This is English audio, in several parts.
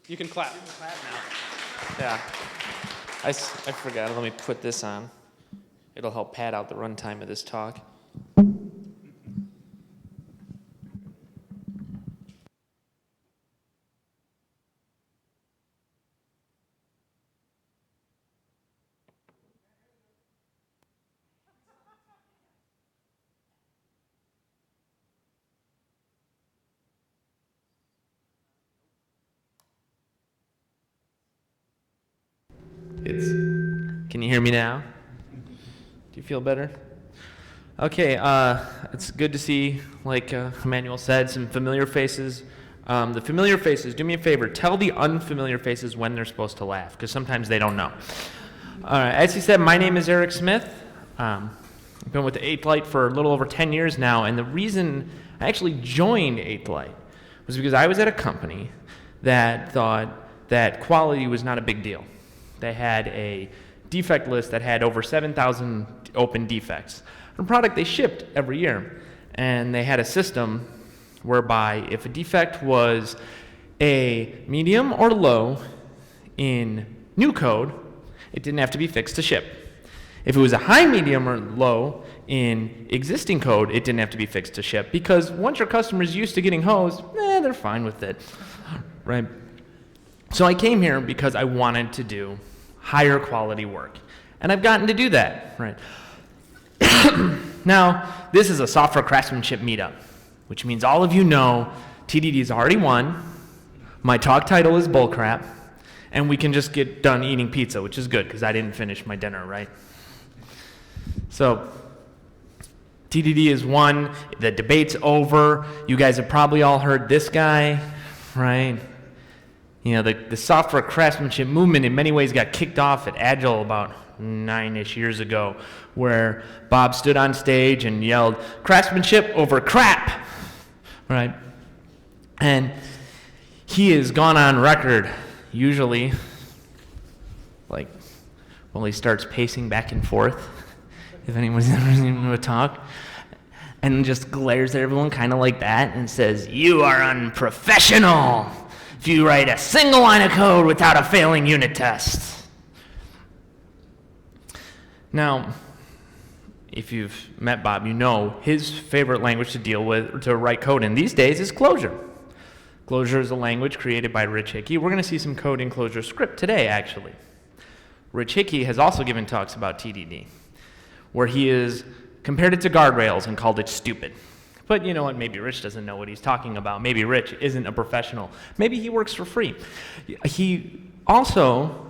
You can clap. You can clap now. Yeah. I forgot. Let me put this on. It'll help pad out the runtime of this talk. Can you hear me now? Do you feel better? Okay, it's good to see, like Emmanuel said, some familiar faces. The familiar faces, do me a favor, tell the unfamiliar faces when they're supposed to laugh, because sometimes they don't know. As he said, my name is Eric Smith. I've been with InteillJ for a little over 10 years now, and the reason I actually joined InteillJ was because I was at a company that thought that quality was not a big deal. They had a defect list that had over 7,000 open defects. A product they shipped every year. And they had a system whereby if a defect was a medium or low in new code, it didn't have to be fixed to ship. If it was a high, medium, or low in existing code, it didn't have to be fixed to ship, because once your customer's used to getting hosed, they're fine with it, right? So I came here because I wanted to do higher quality work. And I've gotten to do that, right? Now, this is a software craftsmanship meetup, which means all of you know TDD's already won, my talk title is bullcrap, and we can just get done eating pizza, which is good, because I didn't finish my dinner, right? So, TDD is won, the debate's over, you guys have probably all heard this guy, right? You know, the software craftsmanship movement in many ways got kicked off at Agile about 9-ish years ago, where Bob stood on stage and yelled, "Craftsmanship over crap," right? And he has gone on record, usually, like, well, he starts pacing back and forth, if anyone's ever seen him talk, and just glares at everyone kind of like that and says, "You are unprofessional if you write a single line of code without a failing unit test." Now, if you've met Bob, you know his favorite language to deal with, to write code in these days, is Clojure. Clojure is a language created by Rich Hickey. We're going to see some code in Clojure script today, actually. Rich Hickey has also given talks about TDD, where he has compared it to guardrails and called it stupid. But you know what, maybe Rich doesn't know what he's talking about. Maybe Rich isn't a professional. Maybe he works for free. He also,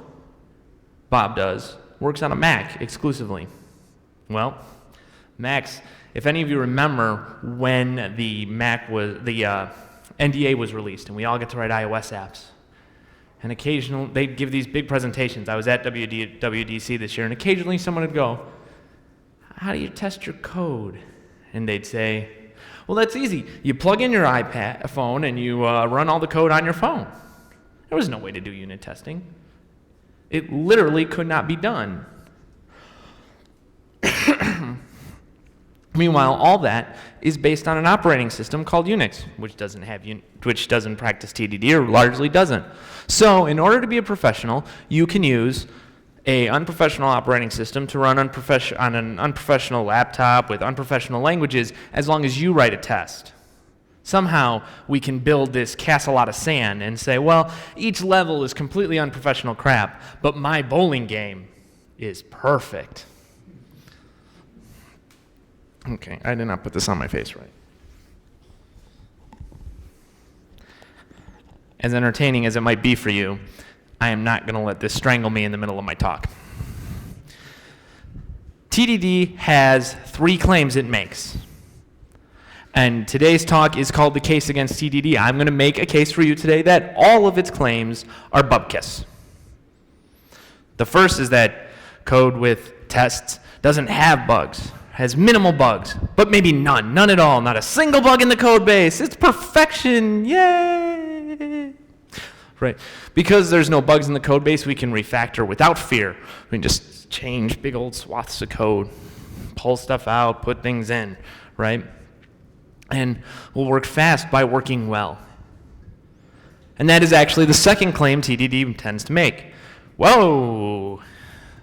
Bob does, works on a Mac exclusively. Well, Macs, if any of you remember when the NDA was released and we all get to write iOS apps, and occasionally they'd give these big presentations. I was at WWDC this year, and occasionally someone would go, "How do you test your code?" And they'd say, "Well, that's easy. You plug in your iPad phone and you run all the code on your phone." There was no way to do unit testing. It literally could not be done. Meanwhile, all that is based on an operating system called Unix, which doesn't practice TDD, or largely doesn't. So, in order to be a professional, you can use an unprofessional operating system to run on an unprofessional laptop with unprofessional languages, as long as you write a test. Somehow we can build this castle out of sand and say, well, each level is completely unprofessional crap, but my bowling game is perfect. Okay, I did not put this on my face right. As entertaining as it might be for you, I am not going to let this strangle me in the middle of my talk. TDD has 3 claims it makes. And today's talk is called The Case Against TDD. I'm going to make a case for you today that all of its claims are bupkis. The first is that code with tests doesn't have bugs, has minimal bugs, but maybe none at all, not a single bug in the code base. It's perfection, yay! Right, because there's no bugs in the code base, we can refactor without fear. We can just change big old swaths of code, pull stuff out, put things in, right? And we'll work fast by working well. And that is actually the second claim TDD tends to make. Whoa!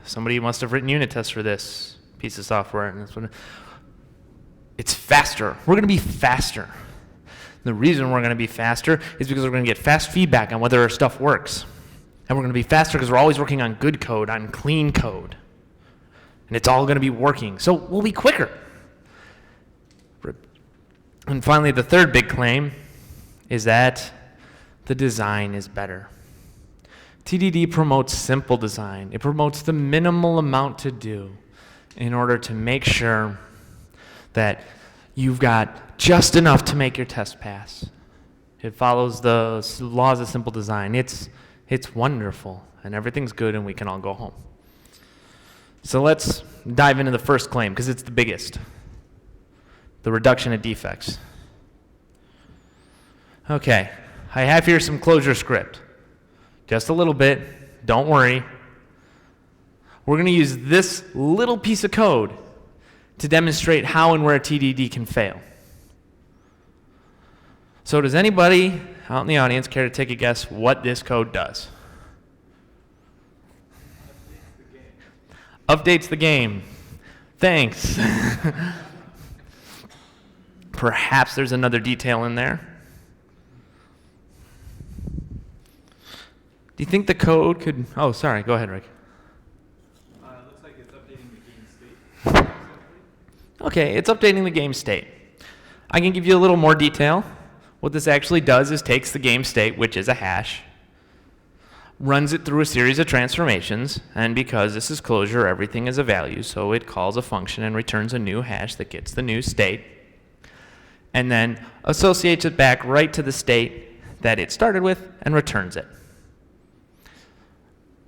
Somebody must have written unit tests for this piece of software. And it's faster. We're going to be faster. The reason we're going to be faster is because we're going to get fast feedback on whether our stuff works. And we're going to be faster because we're always working on good code, on clean code. And it's all going to be working. So we'll be quicker. And finally, the third big claim is that the design is better. TDD promotes simple design. It promotes the minimal amount to do in order to make sure that you've got just enough to make your test pass. It follows the laws of simple design. It's wonderful, and everything's good, and we can all go home. So let's dive into the first claim, because it's the biggest. The reduction of defects. Okay, I have here some Clojure script. Just a little bit, don't worry. We're going to use this little piece of code to demonstrate how and where TDD can fail. So does anybody out in the audience care to take a guess what this code does? Updates the game. Thanks. Perhaps there's another detail in there. Do you think the code could... Oh, sorry. Go ahead, Rick. It looks like it's updating the game state. Okay, it's updating the game state. I can give you a little more detail. What this actually does is takes the game state, which is a hash, runs it through a series of transformations, and because this is Clojure, everything is a value, so it calls a function and returns a new hash that gets the new state, and then associates it back right to the state that it started with and returns it.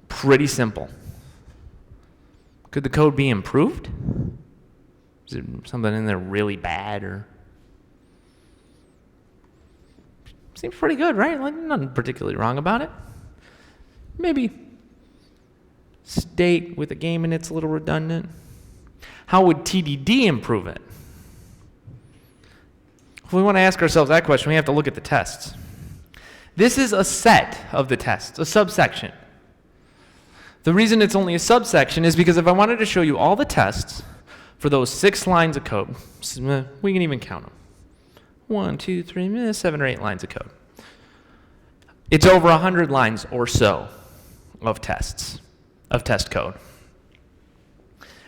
Pretty simple. Could the code be improved? Is there something in there really bad, or? Seems pretty good, right? Like, nothing particularly wrong about it. Maybe state with a game in it's a little redundant. How would TDD improve it? If we want to ask ourselves that question, we have to look at the tests. This is a set of the tests, a subsection. The reason it's only a subsection is because if I wanted to show you all the tests for those 6 lines of code, we can even count them. 1, 2, 3, 7 or 8 lines of code. It's over 100 lines or so of tests, of test code.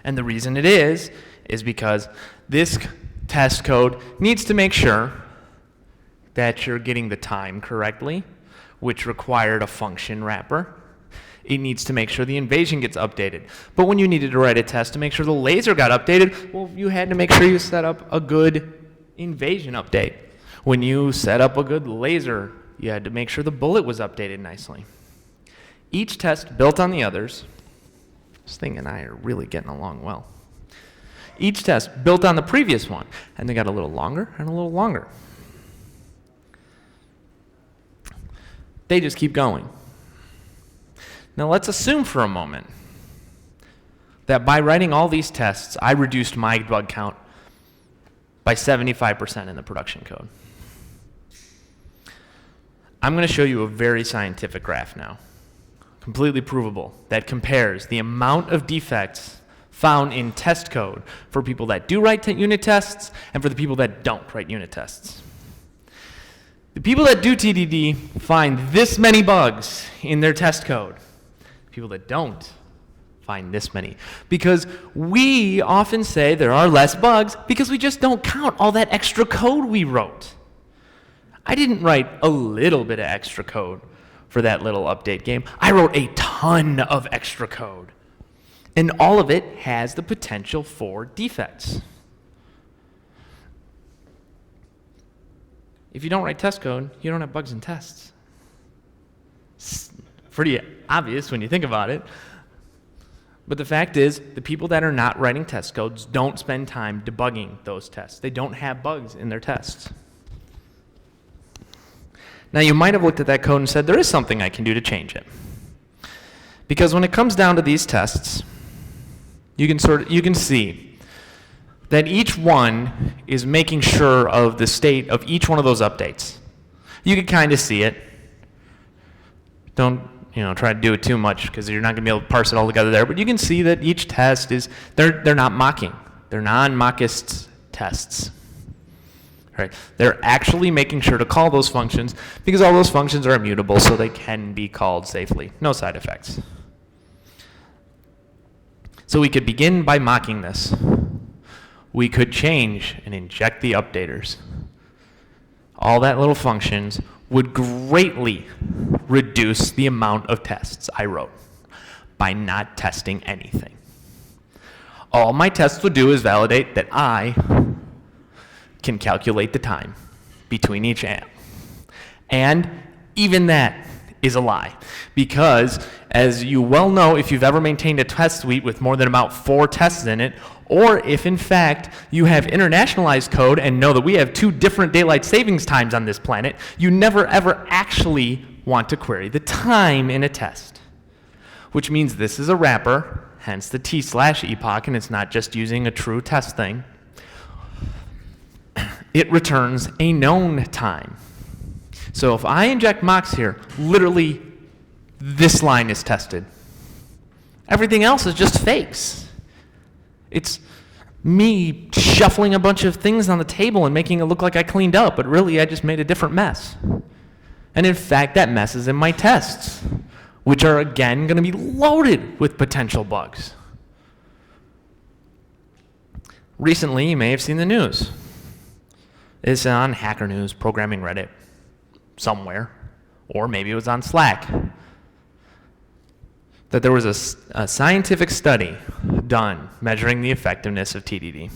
And the reason it is because this test code needs to make sure that you're getting the time correctly, which required a function wrapper. It needs to make sure the invasion gets updated. But when you needed to write a test to make sure the laser got updated, well, you had to make sure you set up a good invasion update. When you set up a good laser, you had to make sure the bullet was updated nicely. Each test built on the others. This thing and I are really getting along well. Each test built on the previous one, and they got a little longer and a little longer. They just keep going. Now let's assume for a moment that by writing all these tests, I reduced my bug count by 75% in the production code. I'm going to show you a very scientific graph now, completely provable, that compares the amount of defects found in test code for people that do write unit tests and for the people that don't write unit tests. The people that do TDD find this many bugs in their test code. People that don't find this many. Because we often say there are less bugs because we just don't count all that extra code we wrote. I didn't write a little bit of extra code for that little update game. I wrote a ton of extra code. And all of it has the potential for defects. If you don't write test code, you don't have bugs in tests. It's pretty obvious when you think about it. But the fact is, the people that are not writing test codes don't spend time debugging those tests. They don't have bugs in their tests. Now, you might have looked at that code and said, there is something I can do to change it. Because when it comes down to these tests, you can see that each one is making sure of the state of each one of those updates. You can kind of see it Don't try to do it too much because you're not going to be able to parse it all together there. But you can see that each test is, they're not mocking. They're non-mockist tests. Right? They're actually making sure to call those functions because all those functions are immutable so they can be called safely. No side effects. So we could begin by mocking this. We could change and inject the updaters. All that little functions would greatly reduce the amount of tests I wrote by not testing anything. All my tests would do is validate that I can calculate the time between each amp. And even that is a lie, because as you well know, if you've ever maintained a test suite with more than about 4 tests in it, or if in fact you have internationalized code and know that we have 2 different daylight savings times on this planet, you never ever actually want to query the time in a test. Which means this is a wrapper, hence the t/epoch, and it's not just using a true test thing. It returns a known time. So if I inject mocks here, literally this line is tested. Everything else is just fakes. It's me shuffling a bunch of things on the table and making it look like I cleaned up, but really I just made a different mess. And in fact, that mess is in my tests, which are again going to be loaded with potential bugs. Recently, you may have seen the news. It's on Hacker News, Programming Reddit, somewhere, or maybe it was on Slack, that there was a scientific study done measuring the effectiveness of TDD.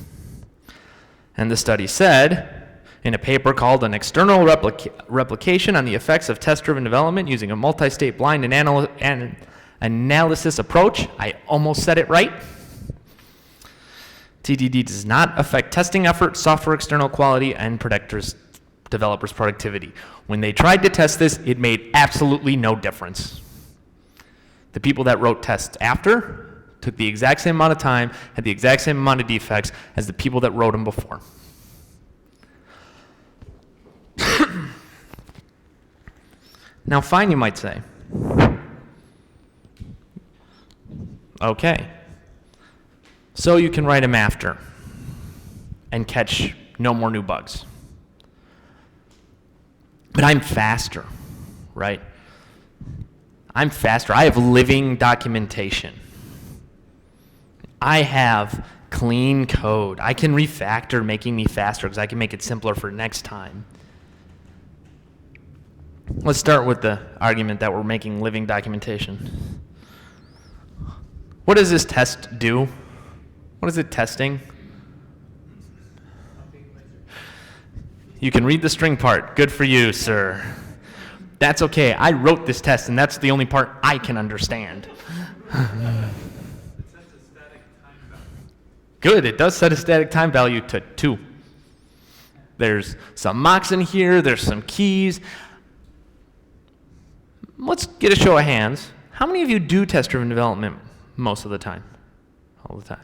And the study said, in a paper called An External Replication on the Effects of Test-Driven Development Using a Multi-State Blind Analysis Approach, I almost said it right, TDD does not affect testing effort, software external quality, and developers' productivity. When they tried to test this, it made absolutely no difference. The people that wrote tests after took the exact same amount of time, had the exact same amount of defects as the people that wrote them before. Now, fine, you might say. Okay. So you can write them after and catch no more new bugs. But I'm faster, right? I'm faster. I have living documentation. I have clean code. I can refactor, making me faster because I can make it simpler for next time. Let's start with the argument that we're making living documentation. What does this test do? What is it testing? You can read the string part. Good for you, sir. That's okay. I wrote this test, and that's the only part I can understand. It sets a static time value. Good. It does set a static time value to 2. There's some mocks in here. There's some keys. Let's get a show of hands. How many of you do test-driven development most of the time? All the time.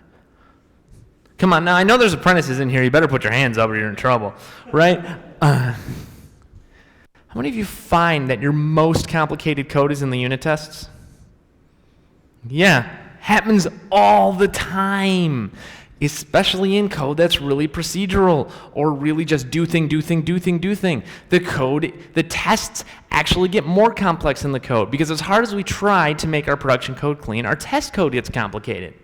Come on, now I know there's apprentices in here. You better put your hands up or you're in trouble, right? How many of you find that your most complicated code is in the unit tests? Yeah, happens all the time, especially in code that's really procedural or really just do thing. The tests actually get more complex in the code because as hard as we try to make our production code clean, our test code gets complicated.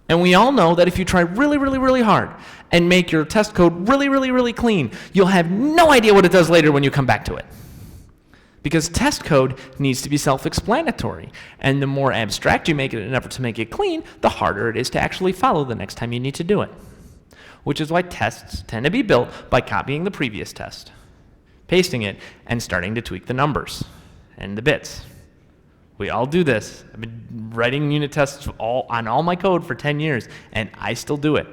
And we all know that if you try really hard and make your test code really clean, you'll have no idea what it does later when you come back to it. Because test code needs to be self-explanatory. And the more abstract you make it in an effort to make it clean, the harder it is to actually follow the next time you need to do it. Which is why tests tend to be built by copying the previous test, pasting it, and starting to tweak the numbers and the bits. We all do this. I've been writing unit tests on all my code for 10 years, and I still do it.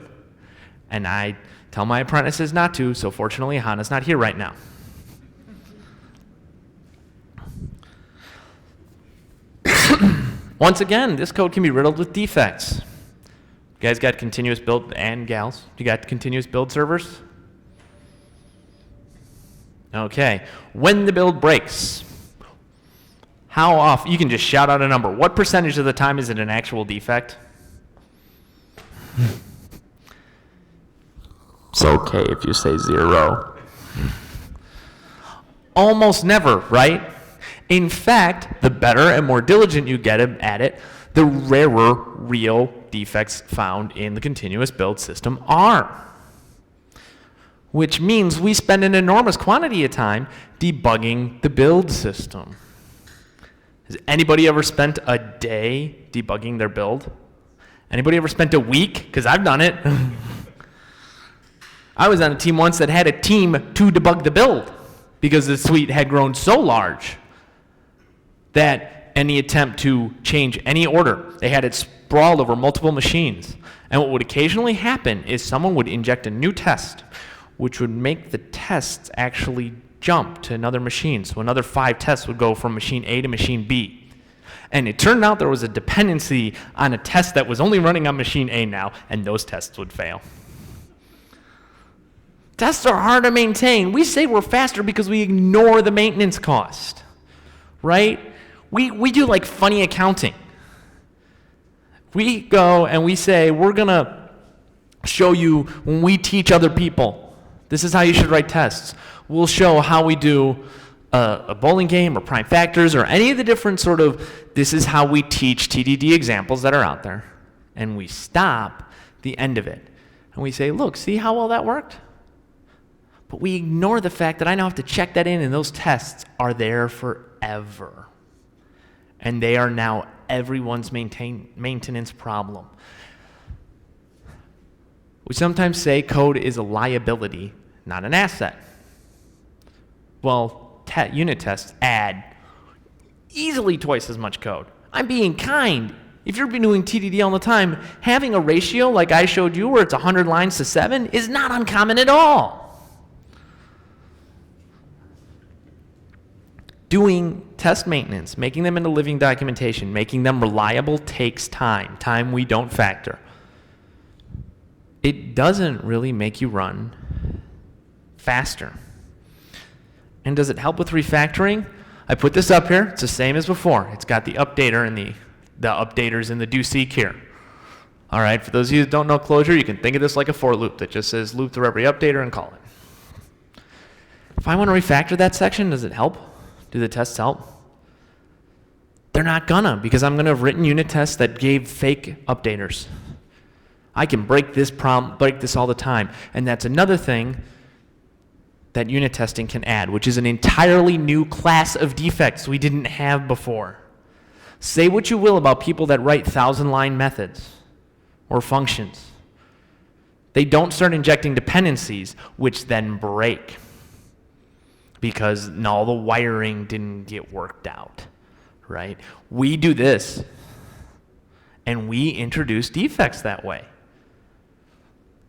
And I tell my apprentices not to, so fortunately Hannah's not here right now. Once again, this code can be riddled with defects. You guys got continuous build, and gals, you got continuous build servers? Okay, when the build breaks, How often, you can just shout out a number. What percentage of the time is it an actual defect? It's okay if you say 0. Almost never, right? In fact, the better and more diligent you get at it, the rarer real defects found in the continuous build system are. Which means we spend an enormous quantity of time debugging the build system. Has anybody ever spent a day debugging their build? Anybody ever spent a week? Because I've done it. I was on a team once that had a team to debug the build because the suite had grown so large that any attempt to change any order, they had it sprawled over multiple machines. And what would occasionally happen is someone would inject a new test, which would make the tests actually jump to another machine. So another 5 tests would go from machine A to machine B. And it turned out there was a dependency on a test that was only running on machine A now, and those tests would fail. Tests are hard to maintain. We say we're faster because we ignore the maintenance cost, right? We do like funny accounting. We go and we say, we're going to show you when we teach other people, this is how you should write tests. We'll show how we do a bowling game or prime factors or any of the different sort of, this is how we teach TDD examples that are out there. And we stop the end of it. And we say, look, see how well that worked? But we ignore the fact that I now have to check that in, and those tests are there forever. And they are now everyone's maintenance problem. We sometimes say code is a liability, not an asset. Well, unit tests add easily twice as much code. I'm being kind. If you're doing TDD all the time, having a ratio like I showed you where it's 100 lines to 7 is not uncommon at all. Doing test maintenance, making them into living documentation, making them reliable takes time, time we don't factor. It doesn't really make you run faster. And does it help with refactoring? I put this up here. It's the same as before. It's got the updater and the updaters in the do seek here. All right, for those of you that don't know Clojure, you can think of this like a for loop that just says loop through every updater and call it. If I want to refactor that section, does it help? Do the tests help? They're not gonna, because I'm gonna have written unit tests that gave fake updaters. I can break this all the time. And that's another thing that unit testing can add, which is an entirely new class of defects we didn't have before. Say what you will about people that write 1,000-line methods or functions. They don't start injecting dependencies, which then break because all the wiring didn't get worked out, right? We do this, and we introduce defects that way.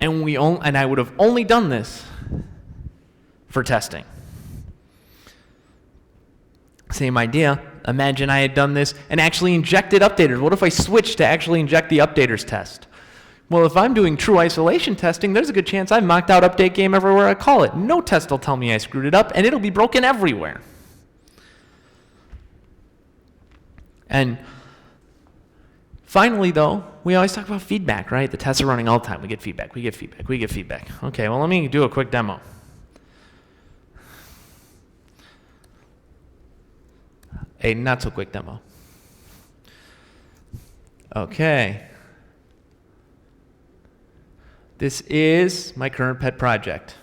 And I would have only done this for testing. Same idea. Imagine I had done this and actually injected updaters. What if I switched to actually inject the updaters test? Well, if I'm doing true isolation testing, there's a good chance I've mocked out update game everywhere I call it. No test will tell me I screwed it up, and it'll be broken everywhere. And finally, though, we always talk about feedback, right? The tests are running all the time. We get feedback, we get feedback, we get feedback. Okay, well, let me do a quick demo. A not so quick demo. Okay. This is my current pet project.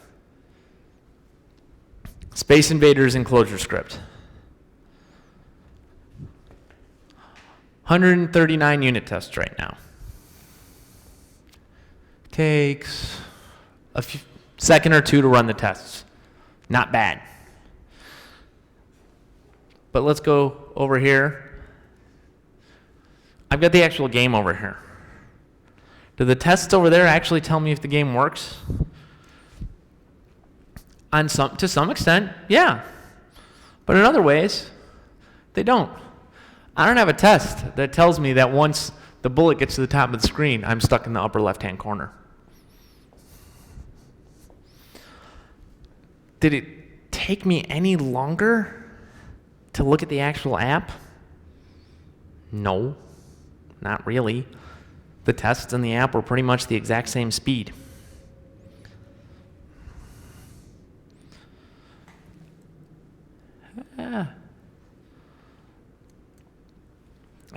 Space Invaders in Clojure script. 139 unit tests right now. Takes a second or two to run the tests. Not bad. But let's go over here. I've got the actual game over here. Do the tests over there actually tell me if the game works? To some extent, yeah. But in other ways, they don't. I don't have a test that tells me that once the bullet gets to the top of the screen, I'm stuck in the upper left-hand corner. Did it take me any longer to look at the actual app? No, not really. The tests in the app were pretty much the exact same speed.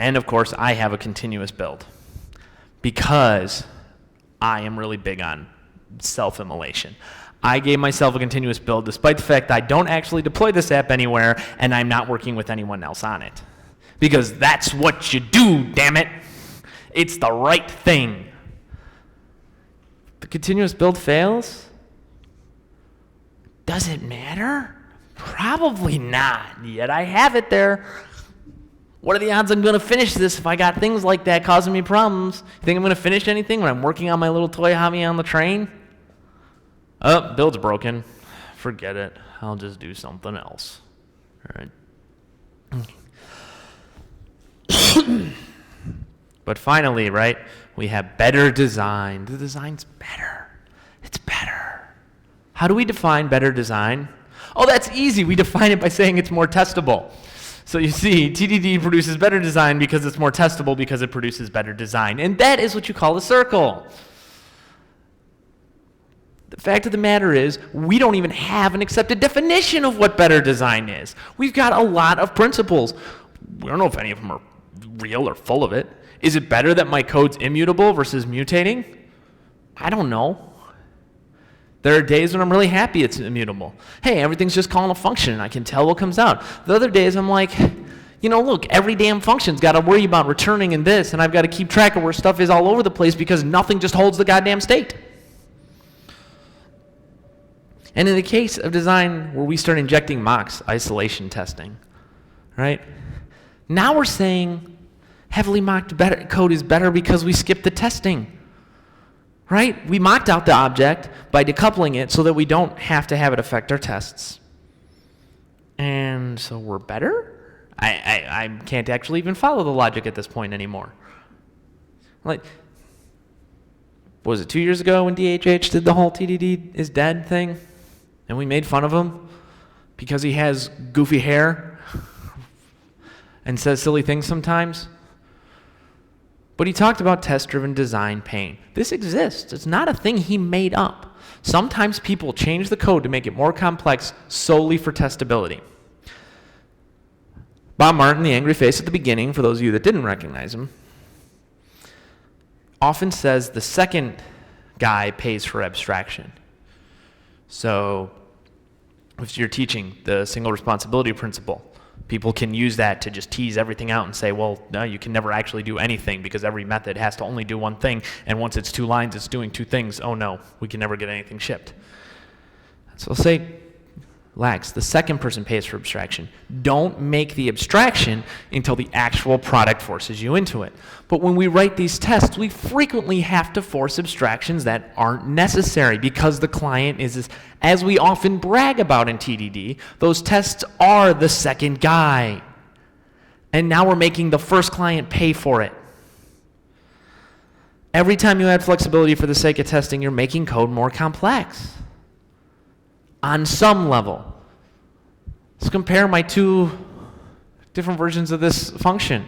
And of course, I have a continuous build because I am really big on self-immolation. I gave myself a continuous build despite the fact that I don't actually deploy this app anywhere and I'm not working with anyone else on it. Because that's what you do, damn it. It's the right thing. The continuous build fails? Does it matter? Probably not, yet I have it there. What are the odds I'm going to finish this if I got things like that causing me problems? You think I'm going to finish anything when I'm working on my little toy hobby on the train? Oh, build's broken. Forget it. I'll just do something else. All right. But finally, right, we have better design. The design's better. It's better. How do we define better design? Oh, that's easy. We define it by saying it's more testable. So you see, TDD produces better design because it's more testable because it produces better design. And that is what you call a circle. The fact of the matter is, we don't even have an accepted definition of what better design is. We've got a lot of principles. We don't know if any of them are real or full of it. Is it better that my code's immutable versus mutating? I don't know. There are days when I'm really happy it's immutable. Hey, everything's just calling a function and I can tell what comes out. The other days I'm like, you know, look, every damn function's got to worry about returning in this, and I've got to keep track of where stuff is all over the place because nothing just holds the goddamn state. And in the case of design where we start injecting mocks, isolation testing, right? Now we're saying heavily mocked code is better because we skipped the testing. Right? We mocked out the object by decoupling it so that we don't have to have it affect our tests. And so we're better? I can't actually even follow the logic at this point anymore. Like, what was it, 2 years ago when DHH did the whole TDD is dead thing? And we made fun of him because he has goofy hair and says silly things sometimes? But he talked about test-driven design pain. This exists. It's not a thing he made up. Sometimes people change the code to make it more complex solely for testability. Bob Martin, the angry face at the beginning, for those of you that didn't recognize him, often says the second guy pays for abstraction. So if you're teaching the single responsibility principle, people can use that to just tease everything out and say, well, no, you can never actually do anything because every method has to only do one thing, and once it's 2 lines, it's doing 2 things. Oh no, we can never get anything shipped. So I'll say, lags, the second person pays for abstraction. Don't make the abstraction until the actual product forces you into it. But when we write these tests, we frequently have to force abstractions that aren't necessary because the client is, as we often brag about in TDD, those tests are the second guy. And now we're making the first client pay for it. Every time you add flexibility for the sake of testing, you're making code more complex. On some level. Let's compare my 2 different versions of this function.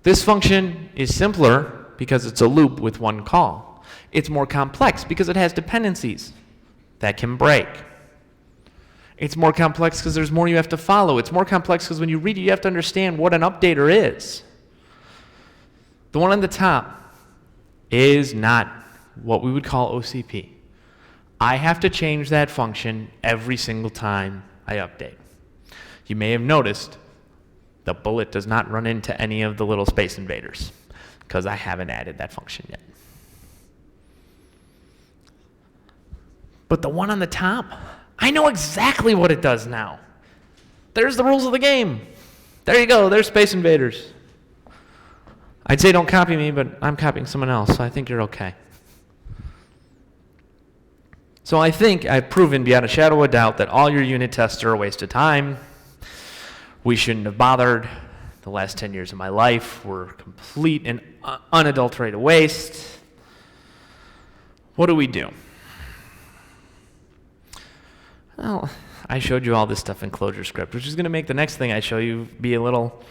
This function is simpler because it's a loop with 1 call. It's more complex because it has dependencies that can break. It's more complex because there's more you have to follow. It's more complex because when you read it, you have to understand what an updater is. The one on the top is not what we would call OCP. I have to change that function every single time I update. You may have noticed the bullet does not run into any of the little space invaders because I haven't added that function yet. But the one on the top, I know exactly what it does now. There's the rules of the game. There you go, there's space invaders. I'd say don't copy me, but I'm copying someone else, so I think you're okay. So I think I've proven beyond a shadow of a doubt that all your unit tests are a waste of time. We shouldn't have bothered. The last 10 years of my life were complete and unadulterated waste. What do we do? Well, I showed you all this stuff in Clojure script, which is going to make the next thing I show you be a little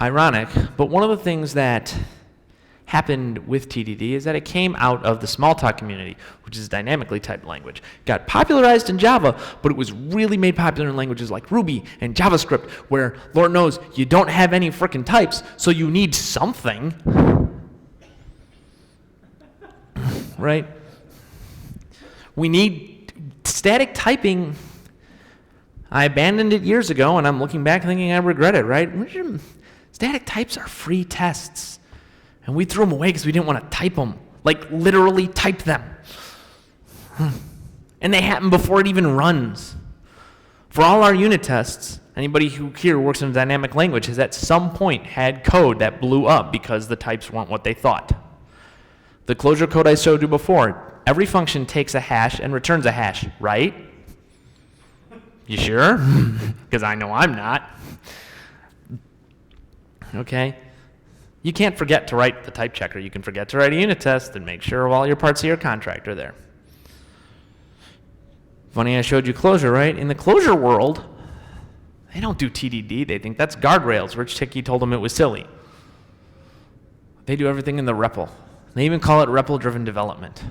ironic, but one of the things that happened with TDD is that it came out of the Smalltalk community, which is a dynamically typed language. It got popularized in Java, but it was really made popular in languages like Ruby and JavaScript, where, Lord knows, you don't have any frickin' types, so you need something. Right? We need static typing. I abandoned it years ago, and I'm looking back thinking I regret it, right? Static types are free tests. And we threw them away because we didn't want to type them. Like, literally type them. And they happen before it even runs. For all our unit tests, anybody who here works in a dynamic language has at some point had code that blew up because the types weren't what they thought. The Clojure code I showed you before, every function takes a hash and returns a hash, right? You sure? Because I know I'm not. Okay? You can't forget to write the type checker. You can forget to write a unit test and make sure all your parts of your contract are there. Funny I showed you Clojure, right? In the Clojure world, they don't do TDD. They think that's guardrails. Rich Hickey told them it was silly. They do everything in the REPL. They even call it REPL-driven development.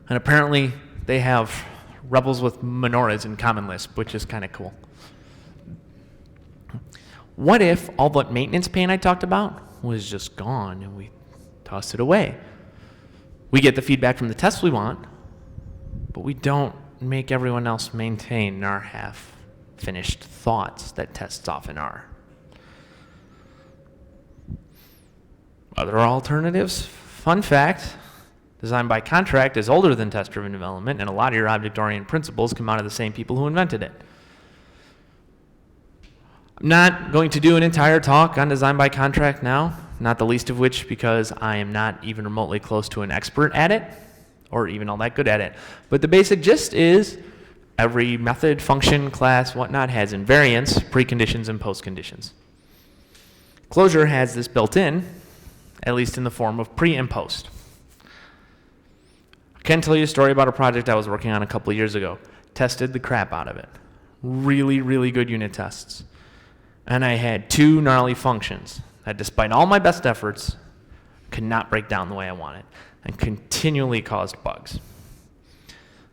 And apparently, they have REPLs with menorahs in Common Lisp, which is kind of cool. What if all that maintenance pain I talked about was just gone and we tossed it away? We get the feedback from the tests we want, but we don't make everyone else maintain our half-finished thoughts that tests often are. Other alternatives? Fun fact, design by contract is older than test-driven development, and a lot of your object-oriented principles come out of the same people who invented it. I'm not going to do an entire talk on design by contract now, not the least of which because I am not even remotely close to an expert at it, or even all that good at it. But the basic gist is every method, function, class, whatnot has invariants, preconditions, and postconditions. Clojure has this built in, at least in the form of pre and post. I can tell you a story about a project I was working on a couple of years ago. Tested the crap out of it. Really, really good unit tests. And I had two gnarly functions that, despite all my best efforts, could not break down the way I wanted and continually caused bugs.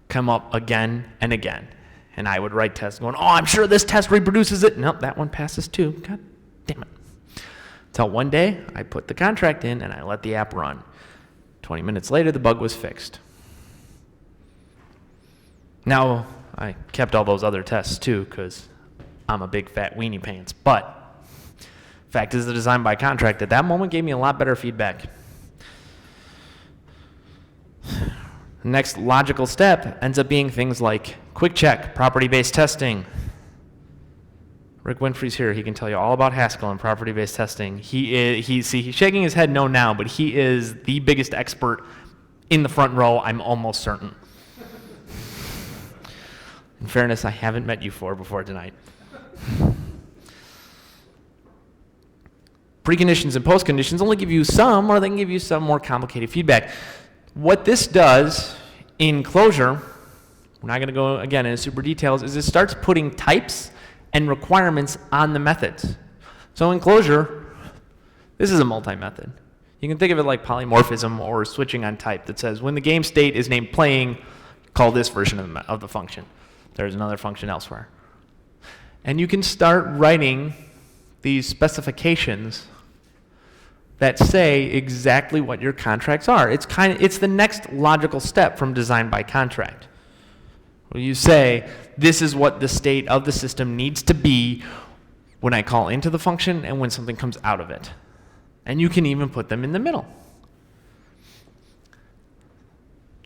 Come up again and again. And I would write tests going, oh, I'm sure this test reproduces it. Nope, that one passes too. God damn it. Until one day, I put the contract in and I let the app run. 20 minutes later, the bug was fixed. Now, I kept all those other tests too, because I'm a big fat weenie pants. But fact is, the design by contract at that moment gave me a lot better feedback. The next logical step ends up being things like quick check, property-based testing. Rick Winfrey's here. He can tell you all about Haskell and property-based testing. He's shaking his head no now, but he is the biggest expert in the front row, I'm almost certain. In fairness, I haven't met you four before tonight. Preconditions and postconditions only give you some, or they can give you some more complicated feedback. What this does in Clojure, we're not going to go again into super details, is it starts putting types and requirements on the methods. So in Clojure, this is a multi-method. You can think of it like polymorphism or switching on type that says when the game state is named playing, call this version of the function. There's another function elsewhere. And you can start writing these specifications that say exactly what your contracts are. It's the next logical step from design by contract. Where you say, this is what the state of the system needs to be when I call into the function and when something comes out of it. And you can even put them in the middle.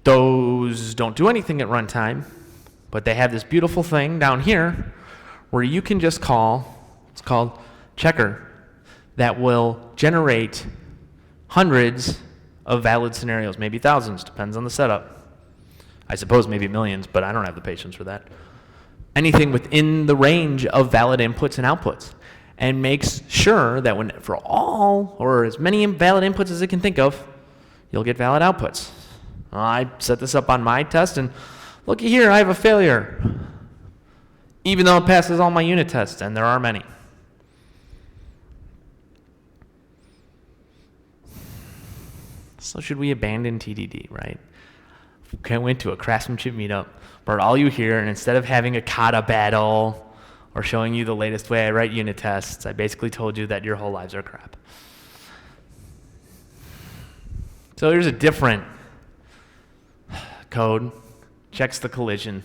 Those don't do anything at runtime, but they have this beautiful thing down here where you can just call, it's called checker, that will generate hundreds of valid scenarios, maybe thousands, depends on the setup. I suppose maybe millions, but I don't have the patience for that. Anything within the range of valid inputs and outputs, and makes sure that when for all or as many valid inputs as it can think of, you'll get valid outputs. I set this up on my test, and looky here, I have a failure, even though it passes all my unit tests, and there are many. So should we abandon TDD, right? I went to a Craftsmanship meetup, brought all you here, and instead of having a kata battle or showing you the latest way I write unit tests, I basically told you that your whole lives are crap. So here's a different code. Checks the collisions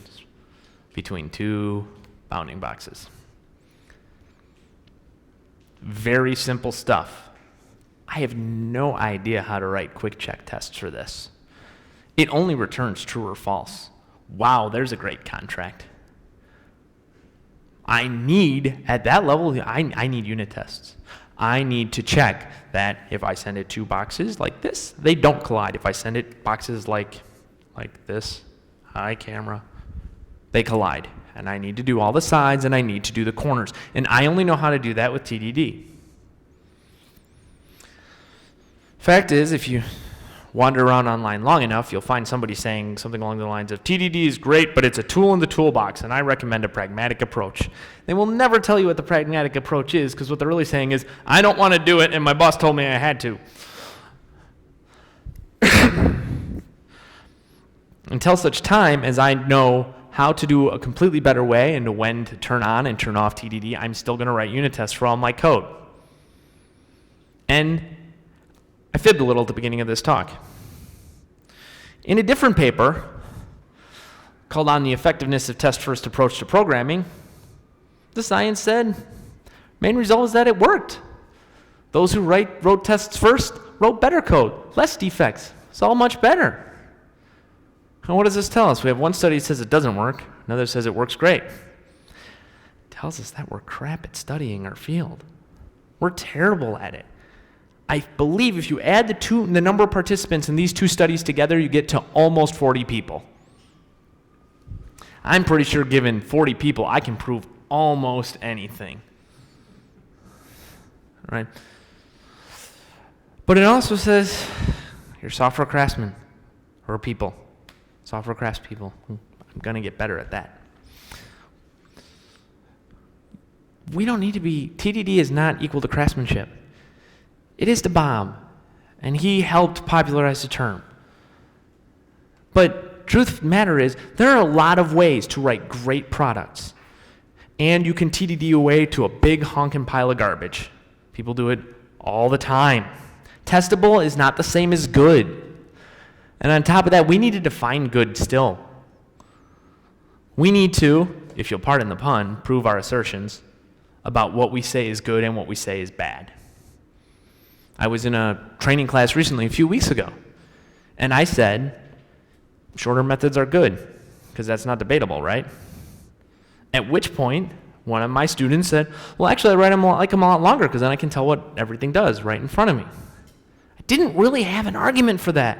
between two bounding boxes. Very simple stuff. I have no idea how to write quick check tests for this. It only returns true or false. Wow, there's a great contract. I need, at that level, I need unit tests. I need to check that if I send it two boxes like this, they don't collide. If I send it boxes like this, hi camera, they collide. And I need to do all the sides and I need to do the corners. And I only know how to do that with TDD. Fact is, if you wander around online long enough, you'll find somebody saying something along the lines of, TDD is great, but it's a tool in the toolbox, and I recommend a pragmatic approach. They will never tell you what the pragmatic approach is, because what they're really saying is, I don't want to do it, and my boss told me I had to. Until such time as I know how to do a completely better way and when to turn on and turn off TDD, I'm still going to write unit tests for all my code. And I fibbed a little at the beginning of this talk. In a different paper called On the Effectiveness of Test-First Approach to Programming, the science said, main result is that it worked. Those who wrote tests first wrote better code, less defects. It's all much better. And what does this tell us? We have one study that says it doesn't work, another says it works great. It tells us that we're crap at studying our field. We're terrible at it. I believe if you add the number of participants in these two studies together, you get to almost 40 people. I'm pretty sure given 40 people, I can prove almost anything. Right? But it also says you're software craftsmen or people, software craftspeople. I'm going to get better at that. We don't need to be, TDD is not equal to craftsmanship. It is to Bob, and he helped popularize the term. But truth of the matter is, there are a lot of ways to write great products. And you can TDD away to a big honking pile of garbage. People do it all the time. Testable is not the same as good. And on top of that, we need to define good still. We need to, if you'll pardon the pun, prove our assertions about what we say is good and what we say is bad. I was in a training class recently, a few weeks ago, and I said, shorter methods are good, because that's not debatable, right? At which point, one of my students said, well, actually, I like them a lot longer, because then I can tell what everything does right in front of me. I didn't really have an argument for that,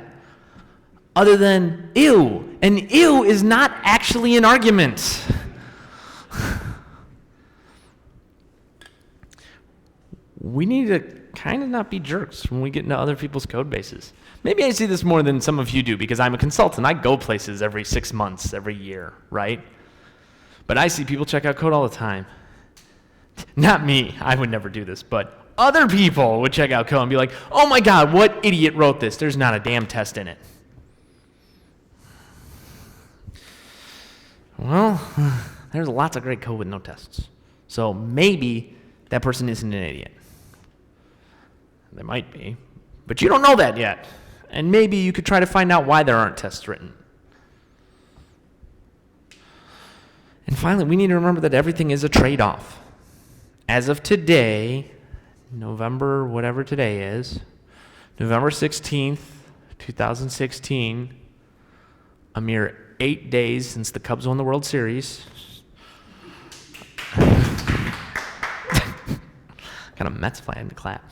other than ew, and ew is not actually an argument. We need to kind of not be jerks when we get into other people's code bases. Maybe I see this more than some of you do because I'm a consultant. I go places every 6 months, every year, right? But I see people check out code all the time. Not me, I would never do this, but other people would check out code and be like, oh my God, what idiot wrote this? There's not a damn test in it. Well, there's lots of great code with no tests. So maybe that person isn't an idiot. They might be, but you don't know that yet. And maybe you could try to find out why there aren't tests written. And finally, we need to remember that everything is a trade-off. As of today, November, whatever today is, November 16th, 2016, a mere 8 days since the Cubs won the World Series. Got a Mets fan to clap.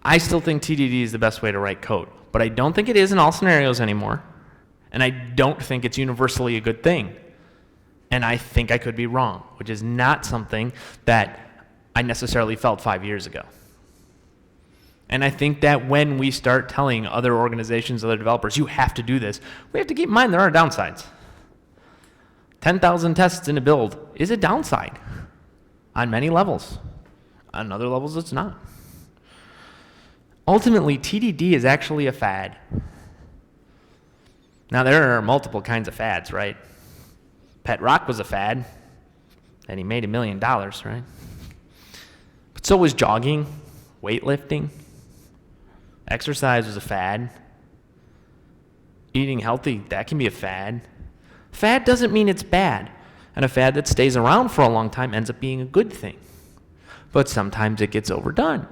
I still think TDD is the best way to write code, but I don't think it is in all scenarios anymore, and I don't think it's universally a good thing. And I think I could be wrong, which is not something that I necessarily felt 5 years ago. And I think that when we start telling other organizations, other developers, you have to do this, we have to keep in mind there are downsides. 10,000 tests in a build is a downside on many levels. On other levels, it's not. ultimately, TDD is actually a fad. Now, there are multiple kinds of fads, right? Pet rock was a fad, and he made $1 million, right? But so was jogging, weightlifting. Exercise was a fad. Eating healthy, that can be a fad. Fad doesn't mean it's bad. And a fad that stays around for a long time ends up being a good thing. But sometimes it gets overdone.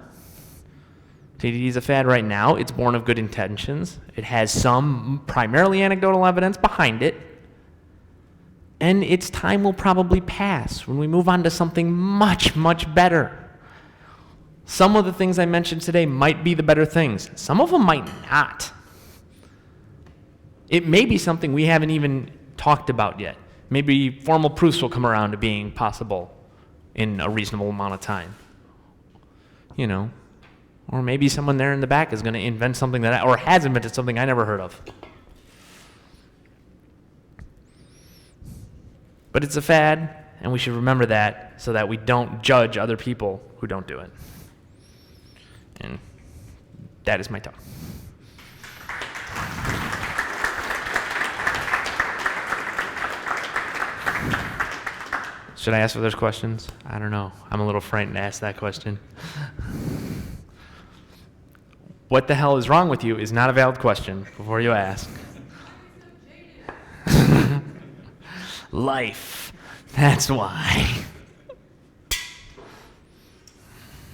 TDD is a fad right now. It's born of good intentions. It has some primarily anecdotal evidence behind it. And its time will probably pass when we move on to something much, much better. Some of the things I mentioned today might be the better things. Some of them might not. It may be something we haven't even talked about yet. Maybe formal proofs will come around to being possible in a reasonable amount of time. You know, or maybe someone there in the back is going to invent something that, or has invented something I never heard of. But it's a fad, and we should remember that so that we don't judge other people who don't do it. And that is my talk. Should I ask if there's questions? I don't know. I'm a little frightened to ask that question. What the hell is wrong with you is not a valid question before you ask. Life. That's why.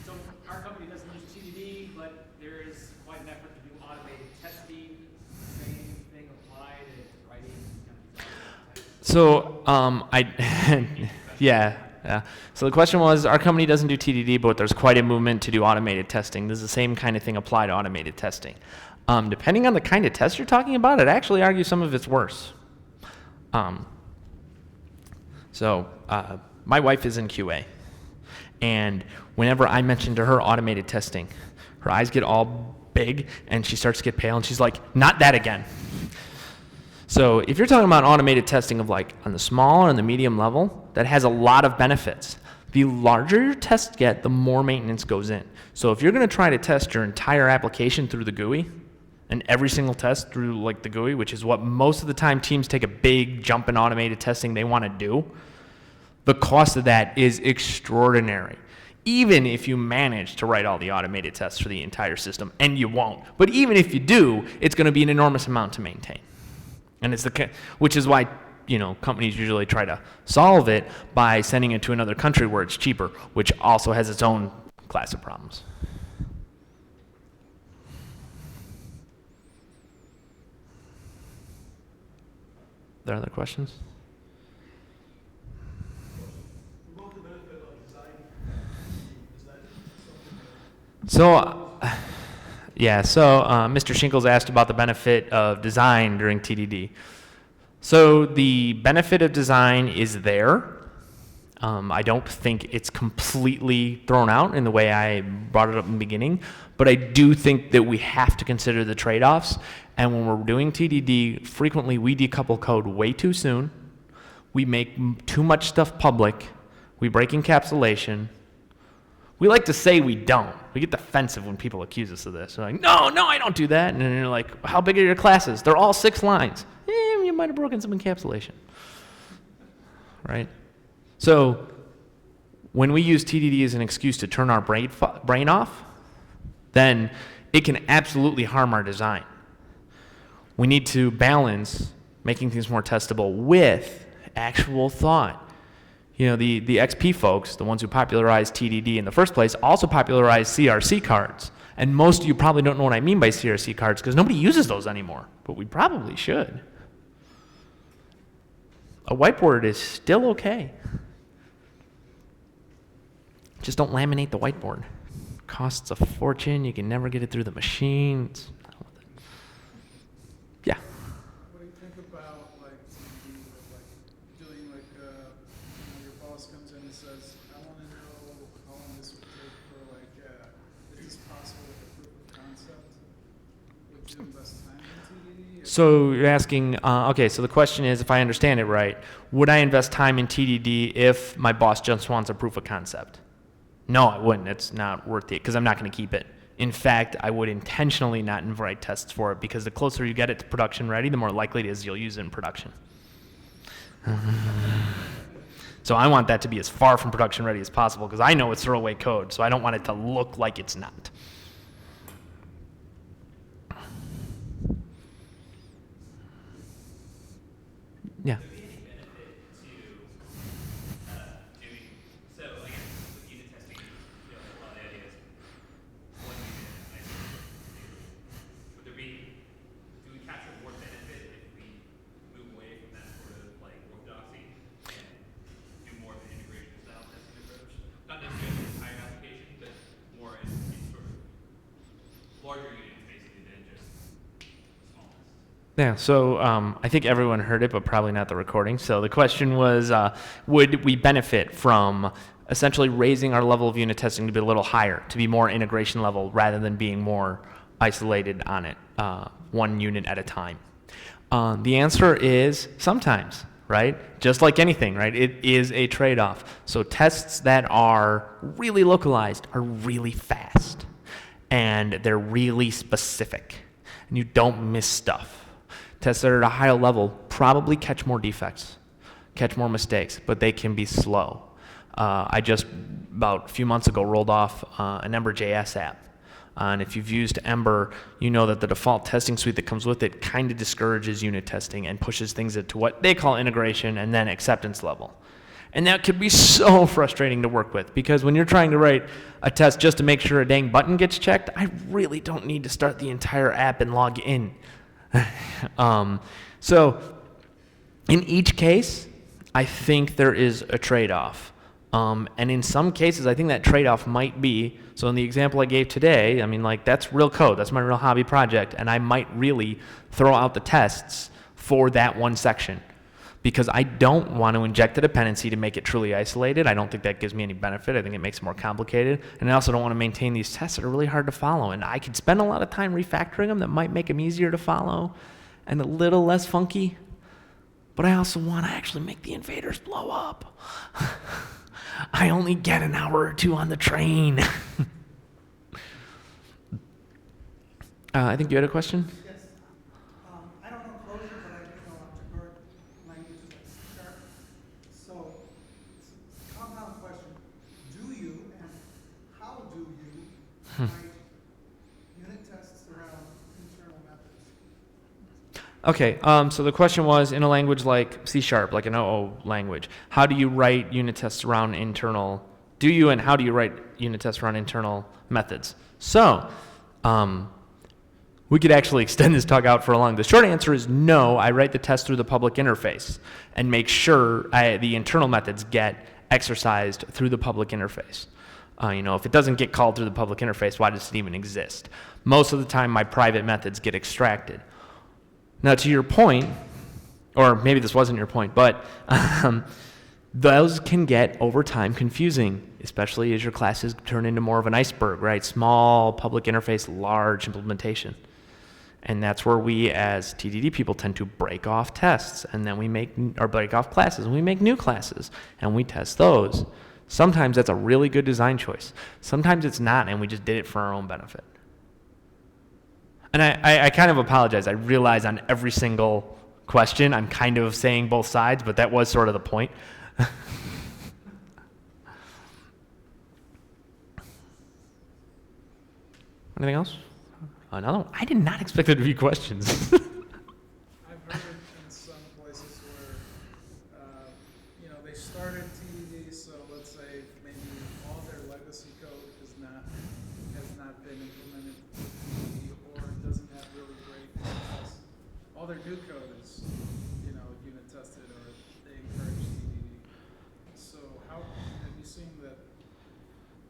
So our company doesn't use TDD, but there is quite an effort to do automated testing. Same thing applied to writing. So yeah. So the question was, our company doesn't do TDD, but there's quite a movement to do automated testing. This is the same kind of thing applied to automated testing. Depending on the kind of test you're talking about, it actually argues some of it's worse. My wife is in QA, and whenever I mention to her automated testing, her eyes get all big, and she starts to get pale, and she's like, not that again. So if you're talking about automated testing of like on the small and the medium level, that has a lot of benefits. The larger your tests get, the more maintenance goes in. So if you're going to try to test your entire application through the GUI, and every single test through like the GUI, which is what most of the time teams take a big jump in automated testing they want to do, the cost of that is extraordinary. Even if you manage to write all the automated tests for the entire system, and you won't. But even if you do, it's going to be an enormous amount to maintain. And which is why, companies usually try to solve it by sending it to another country where it's cheaper, which also has its own class of problems. Are there other questions? Mr. Shinkles asked about the benefit of design during TDD. So the benefit of design is there. I don't think it's completely thrown out in the way I brought it up in the beginning, but I do think that we have to consider the trade-offs. And when we're doing TDD, frequently we decouple code way too soon. We make too much stuff public. We break encapsulation. We like to say we don't. We get defensive when people accuse us of this. We're like, no, I don't do that. And then you're like, how big are your classes? They're all 6 lines. You might have broken some encapsulation. Right? So when we use TDD as an excuse to turn our brain off, then it can absolutely harm our design. We need to balance making things more testable with actual thought. The XP folks, the ones who popularized TDD in the first place, also popularized CRC cards. And most of you probably don't know what I mean by CRC cards because nobody uses those anymore, but we probably should. A whiteboard is still okay. Just don't laminate the whiteboard. It costs a fortune. You can never get it through the machine. Yeah. What do you think about doing your boss comes in and says, I want to know how long this would take for is this possible with a proof of concept? Would you invest time in TDD? So you're asking, so the question is, if I understand it right, would I invest time in TDD if my boss just wants a proof of concept? No, I wouldn't. It's not worth it because I'm not going to keep it. In fact, I would intentionally not write tests for it because the closer you get it to production ready, the more likely it is you'll use it in production. So I want that to be as far from production ready as possible because I know it's throwaway code, so I don't want it to look like it's not. Yeah. Yeah, so I think everyone heard it, but probably not the recording. So the question was, would we benefit from essentially raising our level of unit testing to be a little higher, to be more integration level, rather than being more isolated on it, one unit at a time? The answer is sometimes, right? Just like anything, right? It is a trade-off. So tests that are really localized are really fast, and they're really specific, and you don't miss stuff. Tests that are at a higher level probably catch more defects, catch more mistakes, but they can be slow. I just, about a few months ago, rolled off an Ember.js app. And if you've used Ember, you know that the default testing suite that comes with it kind of discourages unit testing and pushes things into what they call integration and then acceptance level. And that could be so frustrating to work with because when you're trying to write a test just to make sure a dang button gets checked, I really don't need to start the entire app and log in. So in each case, I think there is a trade-off. And in some cases, I think that trade-off might be, so in the example I gave today, I mean, like, that's real code. That's my real hobby project. And I might really throw out the tests for that one section because I don't want to inject a dependency to make it truly isolated. I don't think that gives me any benefit. I think it makes it more complicated. And I also don't want to maintain these tests that are really hard to follow. And I could spend a lot of time refactoring them that might make them easier to follow and a little less funky. But I also want to actually make the invaders blow up. I only get an hour or two on the train. I think you had a question? Yes. I don't know Clojure, but I do know Clojure languages like C#. So, compound question. Do you and how do you write unit tests around internal methods? Okay, so the question was, in a language like C#, like an OO language, how do you write unit tests around internal, do you and how do you write unit tests around internal methods? So, we could actually extend this talk out for a long. The short answer is no, I write the test through the public interface and make sure the internal methods get exercised through the public interface. If it doesn't get called through the public interface, why does it even exist? Most of the time, my private methods get extracted. Now, to your point, or maybe this wasn't your point, but those can get, over time, confusing, especially as your classes turn into more of an iceberg, right? Small public interface, large implementation. And that's where we, as TDD people, tend to break off tests, and then break off classes, and we make new classes, and we test those. Sometimes that's a really good design choice. Sometimes it's not, and we just did it for our own benefit. And I kind of apologize. I realize on every single question, I'm kind of saying both sides, but that was sort of the point. Anything else? Another one? I did not expect there to be questions. I've heard it in some places where, they started TDD, so let's say maybe all their legacy code has not been implemented with TDD or doesn't have really great tests. All their new code is, unit tested or they encourage TDD. So have you seen that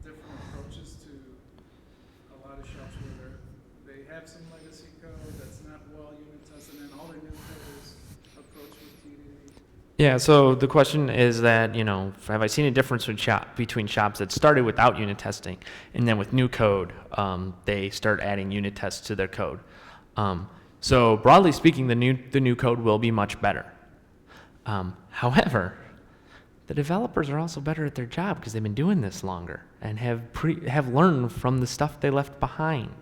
different approaches to a lot of shops where they have some legacy code that's not well unit tested, and all their new code is approached with TDD? Yeah, so the question is that, have I seen a difference between shops that started without unit testing and then with new code, they start adding unit tests to their code. So broadly speaking, the new code will be much better. However, the developers are also better at their job because they've been doing this longer and have learned from the stuff they left behind.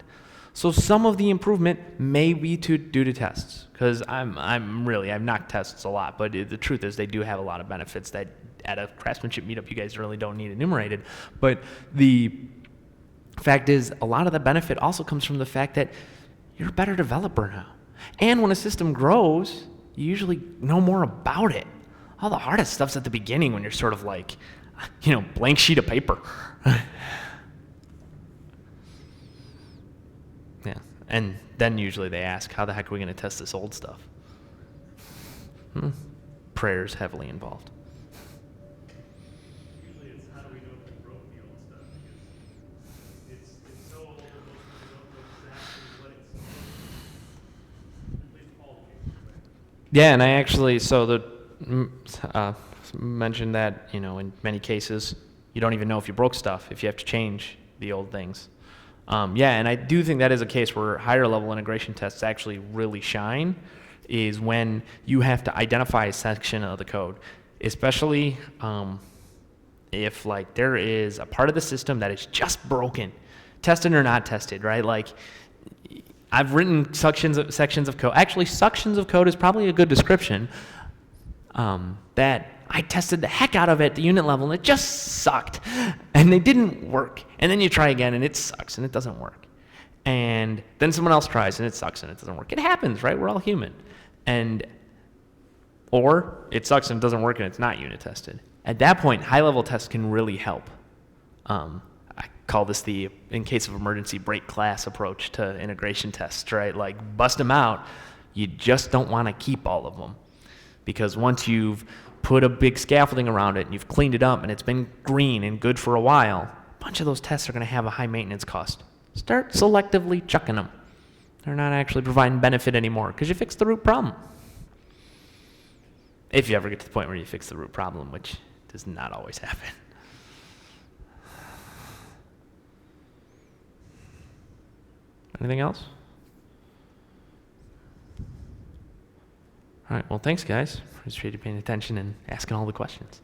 So some of the improvement may be due to tests, because I've knocked tests a lot, but the truth is they do have a lot of benefits that at a craftsmanship meetup you guys really don't need enumerated. But the fact is, a lot of the benefit also comes from the fact that you're a better developer now. And when a system grows, you usually know more about it. All the hardest stuff's at the beginning when you're sort of like, blank sheet of paper. Yeah, and then usually they ask, how the heck are we going to test this old stuff? Prayer's heavily involved. Usually it's how do we know if we broke the old stuff, because it's so old that most people don't know exactly what it's supposed to be. At least all the cases, right? Yeah, and I actually, mentioned that, in many cases, you don't even know if you broke stuff, if you have to change the old things. And I do think that is a case where higher level integration tests actually really shine, is when you have to identify a section of the code, especially if like there is a part of the system that is just broken, tested or not tested, right? Like I've written sections of code. Actually, sections of code is probably a good description. That I tested the heck out of at the unit level and it just sucked and they didn't work. And then you try again and it sucks and it doesn't work. And then someone else tries and it sucks and it doesn't work. It happens, right? We're all human. Or it sucks and it doesn't work and it's not unit tested. At that point, high-level tests can really help. I call this the, in case of emergency, break class approach to integration tests, right? Like bust them out. You just don't want to keep all of them. Because once you've put a big scaffolding around it and you've cleaned it up and it's been green and good for a while, a bunch of those tests are going to have a high maintenance cost. Start selectively chucking them. They're not actually providing benefit anymore because you fixed the root problem. If you ever get to the point where you fix the root problem, which does not always happen. Anything else? All right, well, thanks, guys. Appreciate you paying attention and asking all the questions.